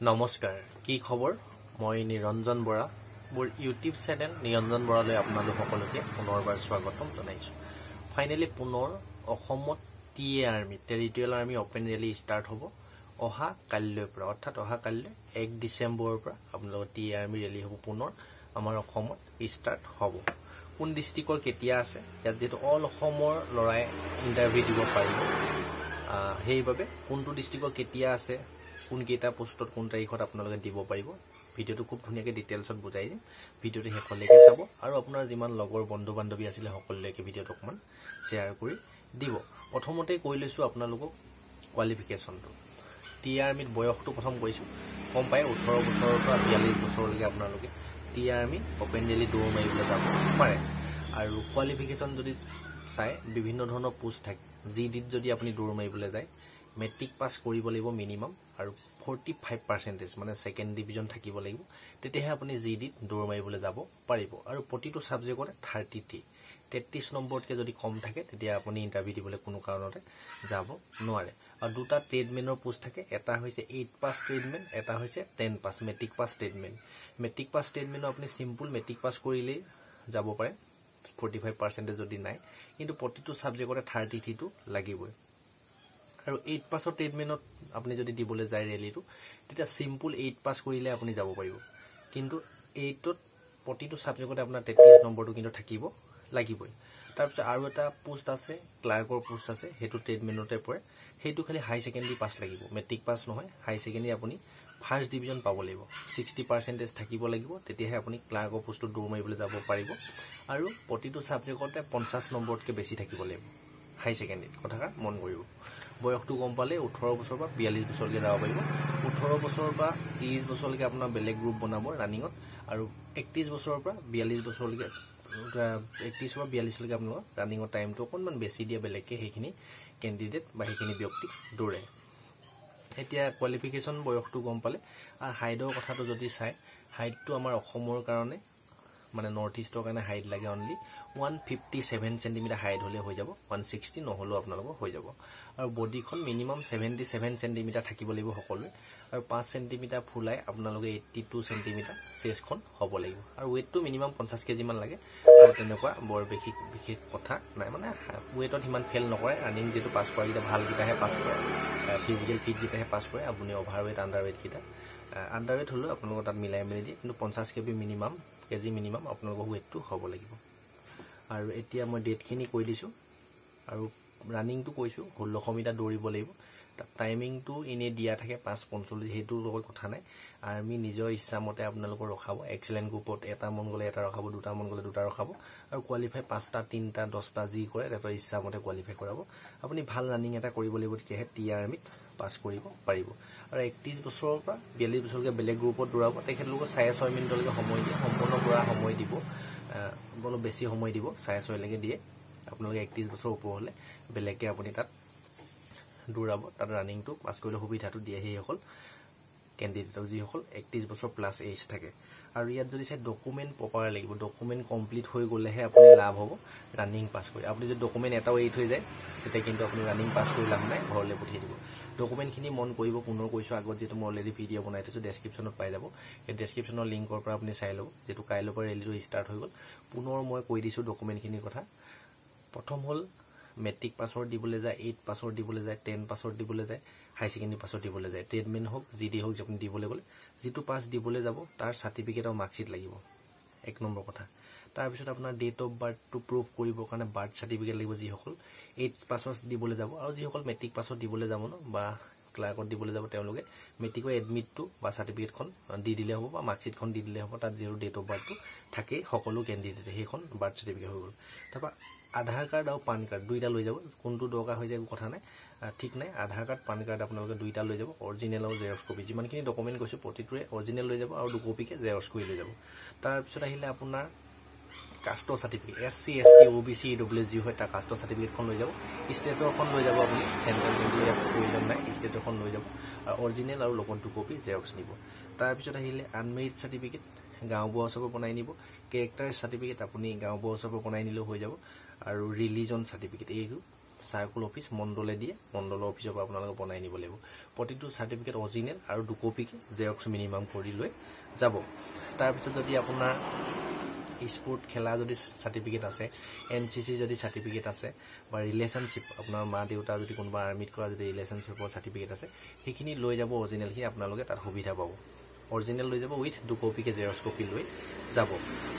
নমস্কাৰ কি খবৰ মই নিৰঞ্জন বৰা মোৰ ইউটিউব চেনেল নিৰঞ্জন বৰালৈ আপোনালোক সকলোকে পুনৰবাৰ স্বাগতম জনাইছো ফাইনালি পুনৰ অসমত TA army territorial army open rally start হ'ব অহা কালিলৈ পৰা অৰ্থাৎ অহা কালিলৈ 1 ডিসেম্বৰৰ পৰা আপোনালোকৰ টিএ আৰ্মি ৰেলী হ'ব পুনৰ আমাৰ অসমত ষ্টাৰ্ট হ'ব কোন ডিস্ট্ৰিক্টৰ কেতিয়া আছে ইয়াত যেটো অল অসমৰ লৰাই ইন্টাৰভিউ দিব পাৰিব হেইভাবে কোনটো ডিস্ট্ৰিক্টৰ কেতিয়া আছে কোন কেটা পোষ্টত কোন তাৰিখত আপোনালোকে দিব পাৰিব ভিডিওটো খুব ধুনিয়াকৈ ডিটেইলছত বুজাই দিম ভিডিওটো শেষলৈকে চাব আৰু আপোনাৰ যিমান লগৰ বন্ধু বান্ধৱী আছিল সকলোলৈকে ভিডিওটো অকমান শেয়াৰ কৰি দিব প্ৰথমতে কৈ লৈছো আপোনালোকক কোৱালিফিকেশনটো টি আৰ্মিত বয়সটো প্ৰথম কৈছো কম পায় 18 বছৰৰ পৰা 42 বছৰলৈকে আপোনালোকে টি আৰ্মি ওপেন ৰেলী দৌৰ মাৰিবলৈ যাব পাৰে আৰু কোৱালিফিকেশন যদি চাই বিভিন্ন ধৰণৰ পোষ্ট থাকে জিডিত যদি আপুনি দৌৰ মাৰিবলৈ যায় মেট্ৰিক পাস কৰিব লাগিব মিনিমাম আৰু 45% মানে সেকেন্ড ডিভিজন থাকিব লাগিব তেতিয়াহে আপুনি জিডিত দৌৰ মাৰিবলৈ যাব পাৰিব আৰু প্ৰতিটো সাবজেক্টৰ 33 নম্বৰতকৈ যদি কম থাকে তেতিয়া আপুনি ইন্টাৰভিউ দিবলৈ কোনো কাৰণতে যাব নোৱাৰে আৰু দুটা ট্ৰেডমেনৰ পোষ্ট থাকে এটা হৈছে 8 পাস ট্ৰেডমেন এটা হৈছে 10 পাস মেট্ৰিক পাস ট্ৰেডমেন আপুনি সিম্পল মেট্ৰিক পাস কৰিলে যাব পাৰে 45% যদি নাই কিন্তু প্ৰতিটো সাবজেক্টৰ 33 টো লাগিবই আৰু 8 পাসৰ ট্ৰেডমেনত আপুনি যদি দিবলৈ যায় ৰেলীটো তেতিয়া সিম্পল 8 পাস কৰিলে আপুনি যাব পাৰিব কিন্তু 8 ত প্ৰতিটো সাবজেক্টত আপোনাৰ 33 নম্বৰটো কিন্তু থাকিব লাগিবই তাৰপিছত আৰু এটা পোষ্ট আছে ক্লাৰ্কৰ পোষ্ট আছে হেতু ট্ৰেডমেনতে পৰে হেতু খালি হাই সেকেন্ডাৰী পাস লাগিব মেট্ৰিক পাস নহয় হাই সেকেন্ডাৰী আপুনি ফাৰ্স্ট ডিভিজন পাব লাগিব 60% থাকিব লাগিব তেতিয়াহে আপুনি ক্লাৰ্কৰ পোষ্টত দৌৰ মাৰিবলৈ যাব পাৰিব আৰু প্ৰতিটো সাবজেক্টতে 50 নম্বৰতকৈ বেছি থাকিব লাগিব হাই সেকেন্ডাৰী কথাটা মন কৰিব বয়সটো গম পালে 18 বছৰ পৰা 42 বছৰলৈকে যাব পাৰিব 18 বছৰৰ পৰা 30 বছৰলৈকে আপোনাৰ বেলেগ গ্ৰুপ বনাব ৰানিংত আৰু 31 বছৰৰ পৰা 42 বছৰলৈকে 31 পৰা 42 লৈকে আপোনাৰ ৰানিংৰ টাইমটো অকনমান বেছি দিয়া বেলেগকে হেখিনি ক্যান্ডিডেট বা হেখিনি ব্যক্তি দৌৰে এতিয়া কোৱালিফিকেশন বয়সটো গম পালে আৰু হাইটৰ কথাটো যদি চাই হাইটটো আমাৰ অসমৰ কাৰণে মানে নৰ্থ ইষ্টৰ কাৰণে হাইট লাগে অনলি 157 সেন্টিমিটাৰ হাইট হলে হৈ যাব 160 নহলো আপোনালোকৰ হৈ যাব আৰু বডিখন মিনিমাম 77 সেন্টিমিটাৰ থাকিব লাগিব সকলোৱে আৰু 5 সেন্টিমিটাৰ ফুলাই আপোনালোকে 82 সেন্টিমিটাৰ চেষ্টখন হ'ব লাগিব আৰু ওয়েটটো মিনিমাম 50 কেজি মান লাগে আৰু তেনেকুৱা বৰ বিশেষ কথা নাই মানে ওয়েটত হিমান ফেল নকৰে ৰানিং যেটো পাস কৰা গিটা ভাল গিটাহে পাস কৰে ফিজিক্যাল ফিট গিটাহে পাস কৰে আপুনি ওভাৰৱেট আন্ডাৰৱেট গিটা আন্ডাৰৱেট হলো আপোনালোকৰ তাত মিলাই মেলি দিয়ে কিন্তু 50 কেজি মিনিমাম আপোনালোকৰ ওয়েটটো হ'ব লাগিব আৰু এতিয়া মই ডেটখিনি কৈ দিছো আৰু ৰানিংটো কৈছো 1600 মিটাৰ দৌৰিব লাগিব টাইমিংটো ইনে দিয়া থাকে 5:45 হেতু লগত কথা নাই আৰ্মি নিজৰ ইচ্ছা মতে আপোনালোকৰ ৰখাব এক্সেলেন্ট গ্ৰুপত এটা মন গলে এটা ৰখাব দুটা মন গলে দুটা ৰখাব আৰু কোৱালিফাই 5টা 3টা 10টা যি কৰে এটা ইচ্ছা মতে কোৱালিফাই কৰাব আপুনি ভাল ৰানিং এটা কৰিব লাগিব তেতিয়াহে টি আৰ্মিত পাস কৰিব পাৰিব আৰু 31 বছৰৰ পৰা 42 বছৰলৈকে বেলেগ গ্ৰুপত দৌৰাব তেখেতলোকৰ 6.5 মিনিটলৈকে সময় দিয়ে সম্পূৰ্ণ কৰা সময় দিব অলপ বেছি সময় দিব 6.5 লৈকে দিয়ে আপোনালোকে 31 বছৰ ওপৰ হলে বেলেগকে আপুনি তাত দৌৰাব তাত ৰানিংটো পাস কৰিলে সুবিধাটো দিয়ে হেই হল ক্যান্ডিডেটক যি হল 31 বছৰ প্লাস এজ থাকে আৰু ইয়াত যদি চাই ডকুমেন্ট প্ৰপাৰ লাগিব ডকুমেন্ট কমপ্লিট হৈ গলেহে আপুনি লাভ হ'ব ৰানিং পাস কৰি আপুনি যদি ডকুমেন্ট এটাও এৰি থৈ যায় তেতিয়া কিন্তু আপুনি ৰানিং পাস কৰি লাভ নাই ঘৰলৈ পঠিয়াই দিব ডকুমেন্টখিনি মন কৰিব পুনৰ কৈছো আগত যেটো মই অলৰেডি ভিডিও বনাই থৈছো ডেসক্ৰিপচনত পাই যাব এই ডেসক্ৰিপচনৰ লিংকৰ পৰা আপুনি চাই লব যেটো কাইলৈৰ পৰা ৰেলীটো ষ্টাৰ্ট হৈ গল পুনৰ মই কৈ দিছো ডকুমেন্টখিনিৰ কথা প্ৰথম হল মেট্ৰিক পাসৰ দিবলৈ যায় 8 পাসৰ দিবলৈ যায় 10 পাসৰ দিবলৈ যায় হাই সেকেন্ডাৰী পাসৰ দিবলৈ যায় ট্ৰেডমেন হোক জিডি হোক আপুনি দিবলৈ গলে যেটো পাস দিবলৈ যাব তাৰ সাৰ্টিফিকেট আৰু মাৰ্কশিট লাগিব এক নম্বৰ কথা তাৰ পিছত আপোনাৰ date of birth to prove কৰিবৰ কাৰণে বাৰ্থ সাৰ্টিফিকেট লাগিব যি হল 8 পাসৰ দিবলৈ যাব আৰু যি হল মেট্ৰিক পাসৰ দিবলৈ যাব ন বা ক্লাৰ্কত দিবলৈ যাব তেওঁলোকে মেট্ৰিকৰ এডমিটটো বা সাৰ্টিফিকেটখন দি দিলে হ'ব বা মাৰ্কশিটখন দি দিলে হ'ব তাত যেটো ডেট অফ বাৰ্থটো থাকে সকলো ক্যান্ডিডেটে হেখন বাৰ্থ সাৰ্টিফিকেট হৈ গল তাৰপা আধাৰ কাৰ্ড আৰু পান কাৰ্ড দুইটা লৈ যাব কোনটো দৰকাৰ হৈ যায় কথা নাই ঠিক নাই আধাৰ কাৰ্ড পান কাৰ্ড আপোনালোকে দুইটা লৈ যাব অৰিজিনাল আৰু জেৰক্স কপি যিমানখিনি ডকুমেন্ট কৈছো প্ৰতিটোৰে অৰিজিনাল লৈ যাব আৰু দুকপিকে জেৰক্স কৰি লৈ যাব তাৰ পিছত আহিলে আপোনাৰ কাষ্টৰ certificate SC ST OBC WG হয় তাৰ কাষ্টৰ সাৰ্টিফিকেটখন লৈ যাব ষ্টেটৰখন লৈ যাব আপুনি চেন্ট্ৰেল ইণ্ডিয়া প্ৰয়োজন নাই ষ্টেটৰখন লৈ যাব আৰু অৰিজিনাল আৰু লগত দুকপি জেৰক্স নিব তাৰ পিছত আহিলে আনমেৰিড সাৰ্টিফিকেট গাঁওবুঢ়া সভা বনাই নিব কেৰেক্টাৰ সাৰ্টিফিকেট আপুনি গাঁওবুঢ়া সভা বনাই নিলেও হৈ যাব আৰু ৰিলিজন সাৰ্টিফিকেট এই সাৰ্কুল অফিস মণ্ডলে দিয়ে মণ্ডলৰ অফিসৰ পৰা আপোনালোকে বনাই নিব লাগিব প্ৰতিটো সাৰ্টিফিকেট অৰিজিনেল আৰু 2 কপি জেৰক্স মিনিমাম কৰি লৈ যাব তাৰ পিছত যদি আপোনাৰ স্পোৰ্ট খেলা যদি সাৰ্টিফিকেট আছে এনসিসি যদি সাৰ্টিফিকেট আছে বা ৰিলেশনশিপ আপনাৰ মা দেউতা যদি কোনোবা আৰ্মিত কৰা যদি ৰিলেশনশিপৰ সাৰ্টিফিকেট আছে সেইখিনি লৈ যাব অৰিজিনেল হি আপোনালোকে তাৰ সুবিধা পাব অৰিজিনেল লৈ যাব উইথ 2 কপি জেৰক্স কপি লৈ যাব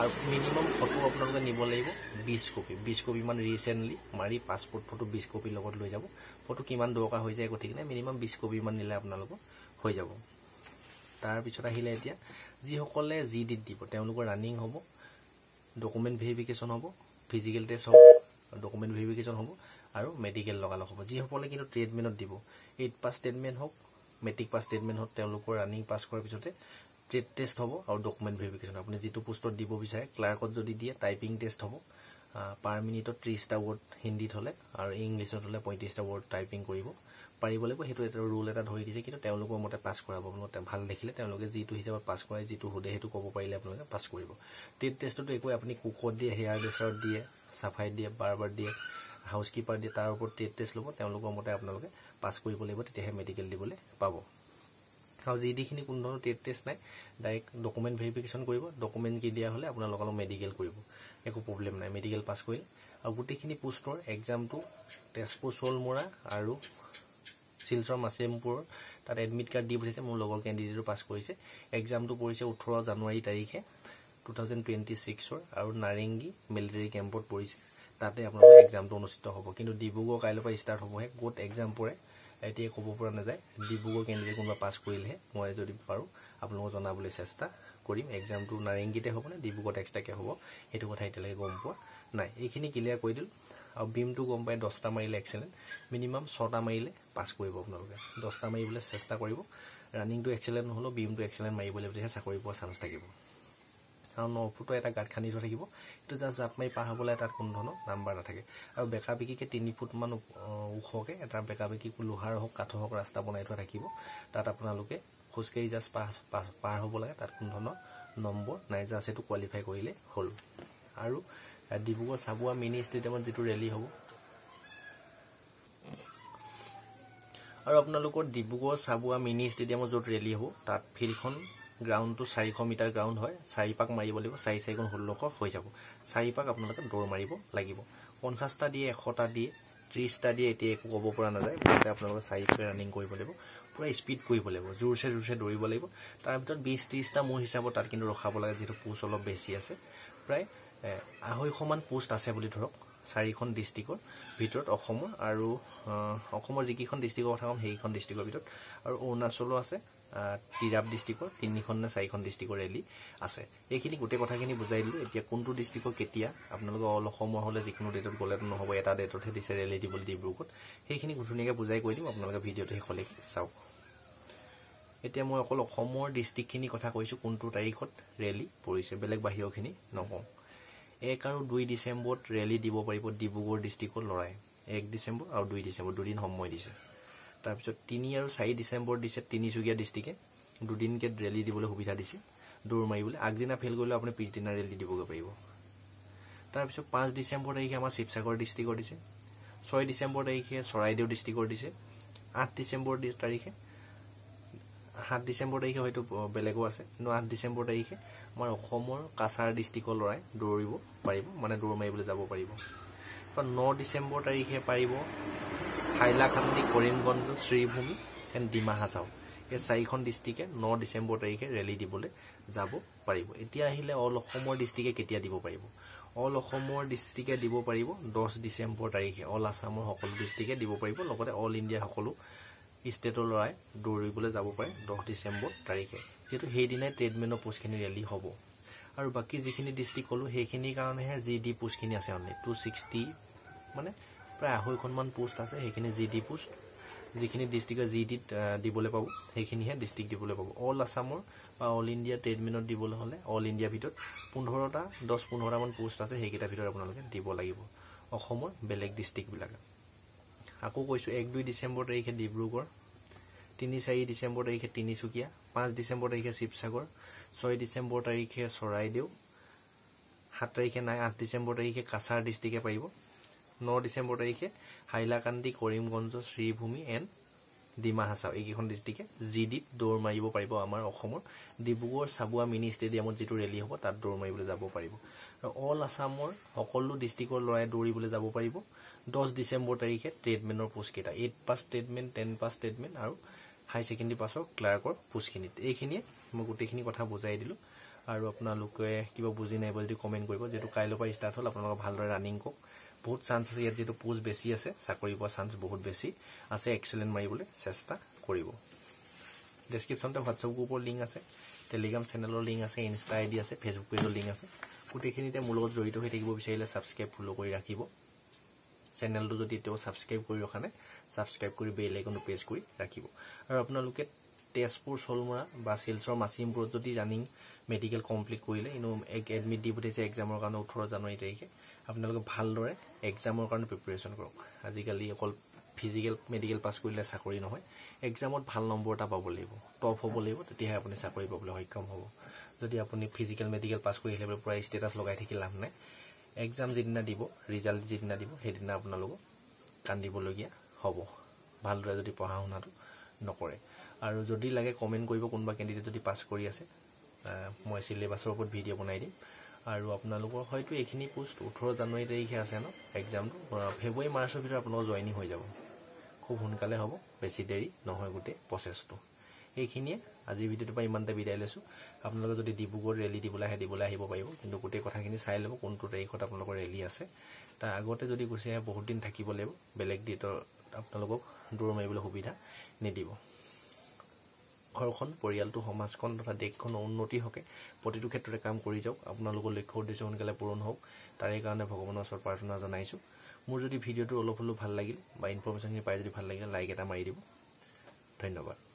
আৰু মিনিমাম ফটো আপোনালোকে নিব লাগিব 20 কপি মান ৰিসেন্টলি মাৰি পাসপোৰ্ট ফটো 20 কপি লগত লৈ যাব ফটো কিমান দৰকাৰ হৈ যায় ঠিক নাই মিনিমাম 20 কপি মান নিলে আপোনালোক হৈ যাব তাৰ পিছত আহিলে এতিয়া যি সকলে জিডি দিব তেওঁলোকৰ ৰানিং হ'ব ডকুমেন্ট ভেৰিফিকেশন হ'ব ফিজিক্যাল টেষ্ট হ'ব ডকুমেন্ট ভেৰিফিকেশন হ'ব আৰু মেডিকেল লগালগ হ'ব যি সকলে কিন্তু ট্ৰেডমেন্টত দিব 8 পাস ট্ৰেডমেন্ট হ'ব মেট্ৰিক পাস ট্ৰেডমেন্ট হ'ব তেওঁলোকৰ ৰানিং পাস কৰাৰ পিছতে ট্ৰেড টেষ্ট হ'ব আৰু ডকুমেন্ট ভেৰিফিকেশন আপুনি যেটো পোষ্টত দিব বিচাৰে ক্লাৰ্কত যদি দিয়ে টাইপিং টেষ্ট হ'ব পাৰ মিনিটত 30টা ওয়াৰ্ড হিন্দীত হলে আৰু ইংলিছত হলে 35টা ওয়াৰ্ড টাইপিং কৰিব পাৰিব লাগিব হেতু এটা ৰুল এটা ধৰি দিছে কিন্তু তেওঁলোকৰ মতে পাস কৰাব আপোনালোকে ভাল দেখিলে তেওঁলোকে যেটো হিচাপত পাস কৰাই যেটো হোদে হেতু ক'ব পাৰিলে আপোনালোকে পাস কৰিব ট্ৰেড টেষ্টটো একো আপুনি কুকত দিয়ে হেয়াৰ ড্ৰেছাৰত দিয়ে সাফাই দিয়ে বাৰবাৰ দিয়ে হাউসকিপাৰ দিয়ে তাৰ ওপৰত ট্ৰেড টেষ্ট ল'ব তেওঁলোকৰ মতে আপোনালোকে পাস কৰিব লাগিব তেতিয়াহে মেডিকেল দিবলৈ পাব আৰু জিডিখিনি কোনো ধৰণৰ ট্ৰেড টেষ্ট নাই ডাইৰেক্ট ডকুমেন্ট ভেৰিফিকেশন কৰিব ডকুমেন্ট কি দিয়া হলে আপোনালোকক মেডিকেল কৰিব একো প্ৰবলেম নাই মেডিকেল পাস কৰিলে আৰু গুটেখিনি পোষ্টৰ এক্সামটো তেজপুৰ সোলমৰা আৰু শিলচৰ মাছেমপুৰ তাত এডমিট কাৰ্ড দি পঠিছে মোৰ লগৰ ক্যান্ডিডেটও পাস কৰিছে এক্সামটো পৰিছে 18 জানুৱাৰী তাৰিখে 2026 আৰু নাৰেঙ্গী মিলিটাৰী কেম্পত পৰিছে তাতে আপোনালোকৰ এক্সামটো অনুষ্ঠিত হ'ব কিন্তু ডিব্ৰুগড় কাইলৈৰ পৰা ষ্টাৰ্ট হ'বহে ক'ত এক্সাম পৰে এতিয়া ক'ব পৰা নাযায় ডিব্ৰুগড় ক্যান্ডিডেট কোনোবা পাস কৰিলে মই যদি পাৰো আপোনালোকক জনাবলৈ চেষ্টা কৰিম এক্সামটো নাৰেঙ্গীতে হ'ব নে ডিব্ৰুগড়ত এক্সট্ৰাকে হ'ব হেতু কথা এতিয়ালৈকে গম পোৱা নাই এইখিনি ক্লিয়াৰ কৰি দিল আৰু বিমটো গম পাই 10টা মাৰিলে এক্সেলেন্ট মিনিমাম 6টা মাৰিলে পাস কৰিব আপোনালোকে 10টা মাৰিবলৈ চেষ্টা কৰিব ৰানিংটো এক্সেলেন্ট নহলো বিমটো এক্সেলেন্ট মাৰিবলৈ তেতিয়া চাকৰি পোৱাৰ চান্স থাকিব আৰু নফুটো এটা গাঁত খানি থৈ থাকিব এটো জাস্ট জাপ মাৰি পাৰ হ'বলৈ তাত কোনো ধৰণৰ নাম্বাৰ নাথাকে আৰু বেকাবিকিকে 3 ফুট মান ওখকে এটা বেকাবিকি লোহাৰ হওক কাঠৰ হওক ৰাস্তা বনাই থোৱা থাকিব তাত আপোনালোকে খোজকাঢ়ি জাস্ট পাৰ হ'ব লাগে তাত কোনো ধৰণৰ নম্বৰ নাই জাস্ট এটো কোৱালিফাই কৰিলে হ'ল আৰু ডিব্ৰুগড় সাবুৱা মিনি ষ্টেডিয়ামত যেটো ৰেলী হ'ব আৰু আপোনালোকৰ ডিব্ৰুগড় সাবুৱা মিনি ষ্টেডিয়ামত য'ত ৰেলী হ'ব তাত ফিল্ডখন গ্ৰাউণ্ডটো 400 মিটাৰ গ্ৰাউণ্ড হয় 4 পাক মাৰিব লাগিব 4 4 1600 হৈ যাব 4 পাক আপোনালোকে দৌৰ মাৰিব লাগিব 50টা দিয়ে 100টা দিয়ে 30টা দিয়ে এতিয়া একো ক'ব পৰা নাযায় কিন্তু আপোনালোকে 4 পাক ৰানিং কৰিব লাগিব পুৰা স্পিড কৰিব লাগিব জোৰছে দৌৰিব লাগিব তাৰ ভিতৰত 20-30টা মোৰ হিচাপত তাত কিন্তু ৰখাব লাগে যেটো পোষ্ট অলপ বেছি আছে প্ৰায় 250 মান পোষ্ট আছে বুলি ধৰক 4খন ডিস্ট্ৰিক্টৰ ভিতৰত অসমৰ আৰু অসমৰ যিকিখন ডিস্ট্ৰিক্টৰ কথা কম সেইখন ডিস্ট্ৰিক্টৰ ভিতৰত আৰু অৰুণাচলো আছে তিৰাপ ডিস্ট্ৰিক্টৰ 3খন নে 4খন ডিস্ট্ৰিক্টৰ ৰেলী আছে এইখিনি গোটে কথাখিনি বুজাই দিলো এতিয়া কোনটো ডিস্ট্ৰিক্টৰ কেতিয়া আপোনালোকে অল অসমৰ হলে যিকোনো ডেটত গলে নহব এটা ডেটতহে দিছে ৰেলী দিবলৈ ডিব্ৰুগড়ত সেইখিনি গুঠুনিকে বুজাই কৈ দিম আপোনালোকে ভিডিঅটো শেষলৈকে চাওক এতিয়া মই অকল অসমৰ ডিস্ট্ৰিক্টখিনি কথা কৈছো কোনটো তাৰিখত ৰেলী পৰিছে বেলেগ বাহিৰখিনি নকওঁ 1 আৰু 2 ডিসেম্বৰত ৰেলী দিব পাৰিব ডিব্ৰুগড় ডিস্ট্ৰিক্টৰ লৰাই 1 ডিসেম্বৰ আৰু 2 ডিসেম্বৰ দুদিন সময় দিছে তাৰ পিছত 3 আৰু 4 ডিসেম্বৰ দিছে তিনিচুকীয়া ডিস্ট্ৰিক্টে দুদিনকে ৰেলী দিবলৈ সুবিধা দিছে দৌৰ মাৰিবলৈ আগদিনা ফেল কৰিলে আপুনি পিছদিনা ৰেলী দিবগৈ পাৰিব তাৰ পিছত 5 ডিসেম্বৰ তাৰিখে আমাৰ শিৱসাগৰ ডিস্ট্ৰিক্টৰ দিছে 6 ডিসেম্বৰ তাৰিখে চৰাইদেউ ডিস্ট্ৰিক্টৰ দিছে 8 ডিসেম্বৰ তাৰিখে 7 ডিসেম্বৰ তাৰিখে হয়তো বেলেগো আছে কিন্তু 8 ডিসেম্বৰ তাৰিখে আমাৰ অসমৰ কাছাৰ ডিস্ট্ৰিক্টৰ লৰাই দৌৰিব পাৰিব মানে দৌৰ মাৰিবলৈ যাব পাৰিব 9 ডিসেম্বৰ তাৰিখে পাৰিব হাইলাকান্দি কৰিমগঞ্জ শ্ৰীভূমি এণ্ড ডিমা হাছাও এই 4খন ডিস্ট্ৰিক্টে 9 ডিসেম্বৰ তাৰিখে ৰেলী দিবলৈ যাব পাৰিব এতিয়া আহিলে অল অসমৰ ডিস্ট্ৰিক্টে কেতিয়া দিব পাৰিব অল অসমৰ ডিস্ট্ৰিক্টে দিব পাৰিব 10 ডিসেম্বৰ তাৰিখে অল আসামৰ সকলো ডিস্ট্ৰিক্টে দিব পাৰিব লগতে অল ইণ্ডিয়া সকলো ষ্টেটৰ লৰাই দৌৰিবলৈ যাব পাৰে 10 ডিসেম্বৰ তাৰিখে যেটো হেইদিনাই ট্ৰেডমেনৰ পোষ্টখিনি ৰেলী হ'ব আৰু বাকি যিখিনি ডিস্ট্ৰিক্ট হলো সেইখিনি কাৰণেহে জিডি পোষ্টখিনি আছে অনলি 260 মানে প্ৰায় 250 মান পোষ্ট আছে সেইখিনি জিডি পোষ্ট যিখিনি ডিস্ট্ৰিক্টৰ জিডিত দিবলৈ পাব সেইখিনিহে ডিস্ট্ৰিক্ট দিবলৈ পাব অল আসামৰ বা অল ইণ্ডিয়া ট্ৰেডমেনত দিবলৈ হলে অল ইণ্ডিয়া ভিতৰত 15টা 10-15টা মান পোষ্ট আছে সেইকেইটা ভিতৰত আপোনালোকে দিব লাগিব অসমৰ বেলেগ ডিস্ট্ৰিক্ট বিলাক আকৌ কৈছো 1-2 ডিসেম্বৰ তাৰিখে ডিব্ৰুগড় 3-4 ডিসেম্বৰ তাৰিখে তিনিচুকীয়া 5 ডিসেম্বৰ তাৰিখে শিৱসাগৰ 6 ডিসেম্বৰ তাৰিখে চৰাইদেউ 7 তাৰিখে নাই 8 ডিসেম্বৰ তাৰিখে কাছাৰ ডিস্ট্ৰিক্টে পাৰিব 9 ডিসেম্বৰ তাৰিখে হাইলাকান্দি, কৰিমগঞ্জ, শ্ৰীভূমি এণ্ড ডিমা হাছাও এইকেইখন ডিষ্ট্ৰিক্টে জিডিত দৌৰ মাৰিব পাৰিব। আমাৰ অসমৰ ডিব্ৰুগড় চাবুৱা মিনি ষ্টেডিয়ামত যিটো ৰেলী হ'ব তাত দৌৰ মাৰিবলৈ যাব পাৰিব। আৰু অল আছামৰ সকলো ডিষ্ট্ৰিক্টৰ ল'ৰাই দৌৰিবলৈ যাব পাৰিব। 10 ডিচেম্বৰ তাৰিখে ট্ৰেডমেনৰ পোষ্টকেইটা 8 পাছ ট্ৰেডমেন, 10 পাছ ট্ৰেডমেন আৰু হাই ছেকেণ্ডেৰী পাছৰ ক্লাৰ্কৰ পোষ্টখিনিত। এইখিনিয়ে মই গোটেইখিনি কথা বুজাই দিলোঁ। আৰু আপোনালোকে কিবা বুজি নাইব যদি কমেণ্ট কৰিব। যিহেতু কাইলৈৰ পৰা ষ্টাৰ্ট হ'ল, আপোনালোকে ভালদৰে ৰানিং কৰক। বহুত চান্স আছে ইয়াত, যিহেতু পোষ্ট বেছি আছে, চাকৰি পোৱা চান্স বহুত বেছি আছে। এক্সেলেণ্ট মাৰিবলৈ চেষ্টা কৰিব। ডেছক্ৰিপশ্যনতে হোৱাটছআপ গ্ৰুপৰ লিংক আছে, টেলিগ্ৰাম চেনেলৰ লিংক আছে, ইনষ্টা আইডি আছে, ফেচবুক পেজৰ লিংক আছে। গোটেইখিনিতে মোৰ লগত জড়িত হৈ থাকিব বিচাৰিলে ছাবস্ক্ৰাইব ফ'ল' কৰি ৰাখিব। চেনেলটো যদি এতিয়াও ছাবস্ক্ৰাইব কৰি ৰখা নাই, ছাবস্ক্ৰাইব কৰি বেল আইকনটো প্ৰেছ কৰি ৰাখিব। আৰু আপোনালোকে তেজপুৰ, চলমৰা বা শিলচৰ, মাচিমপুৰত যদি ৰানিং মেডিকেল কমপ্লিট কৰিলে, এডমিট দি পঠিয়াইছে এক্সামৰ কাৰণে 18 জানুৱাৰী তাৰিখে, আপোনালোকে ভালদৰে এক্সামৰ কাৰণে প্ৰিপেৰেশ্যন কৰক। আজিকালি অকল ফিজিকেল মেডিকেল পাছ কৰিলে চাকৰি নহয়, এক্সামত ভাল নম্বৰ এটা পাব লাগিব, টপ হ'ব লাগিব, তেতিয়াহে আপুনি চাকৰি পাবলৈ সক্ষম হ'ব। যদি আপুনি ফিজিকেল মেডিকেল পাছ কৰি আহিলে পূৰা ষ্টেটাছ লগাই থাকি লাভ নাই। এক্সাম যিদিনা দিব, ৰিজাল্ট যিদিনা দিব, সেইদিনা আপোনালোকক কান্দিবলগীয়া হ'ব, ভালদৰে যদি পঢ়া শুনাটো নকৰে। আৰু যদি লাগে কমেণ্ট কৰিব, কোনোবা কেণ্ডিডেট যদি পাছ কৰি আছে, মই চিলেবাছৰ ওপৰত ভিডিঅ' বনাই দিম। আৰু আপোনালোকৰ হয়তো এইখিনি পোষ্ট 18 জানুৱাৰী তাৰিখে আছে ন এক্সামটো, ফেব্ৰুৱাৰী মাৰ্চৰ ভিতৰত আপোনালোকৰ জইনিং হৈ যাব। খুব সোনকালে হ'ব, বেছি দেৰি নহয় গোটেই প্ৰচেছটো। এইখিনিয়ে আজিৰ ভিডিঅ'টোৰ পৰা ইমানতে বিদায় লৈছোঁ। আপোনালোকে যদি ডিব্ৰুগড় ৰেলী দিবলৈ আহিব পাৰিব, কিন্তু গোটেই কথাখিনি চাই ল'ব কোনটো তাৰিখত আপোনালোকৰ ৰেলী আছে। তাৰ আগতে যদি গুচি আহে বহুত দিন থাকিব লাগিব, বেলেগ ডেটৰ আপোনালোকক দৌৰ মাৰিবলৈ সুবিধা নিদিব। ঘৰখন, পৰিয়ালটো, সমাজখন তথা দেশখনৰ উন্নতিৰ হকে প্ৰতিটো ক্ষেত্ৰতে কাম কৰি যাওক। আপোনালোকৰ লক্ষ্য উদ্দেশ্য সোনকালে পূৰণ হওক, তাৰে কাৰণে ভগৱানৰ ওচৰত প্ৰাৰ্থনা জনাইছোঁ। মোৰ যদি ভিডিঅ'টো অলপ হ'লেও ভাল লাগিল বা ইনফৰ্মেশ্যনখিনি পাই যদি ভাল লাগিলে, লাইক এটা মাৰি দিব। ধন্যবাদ।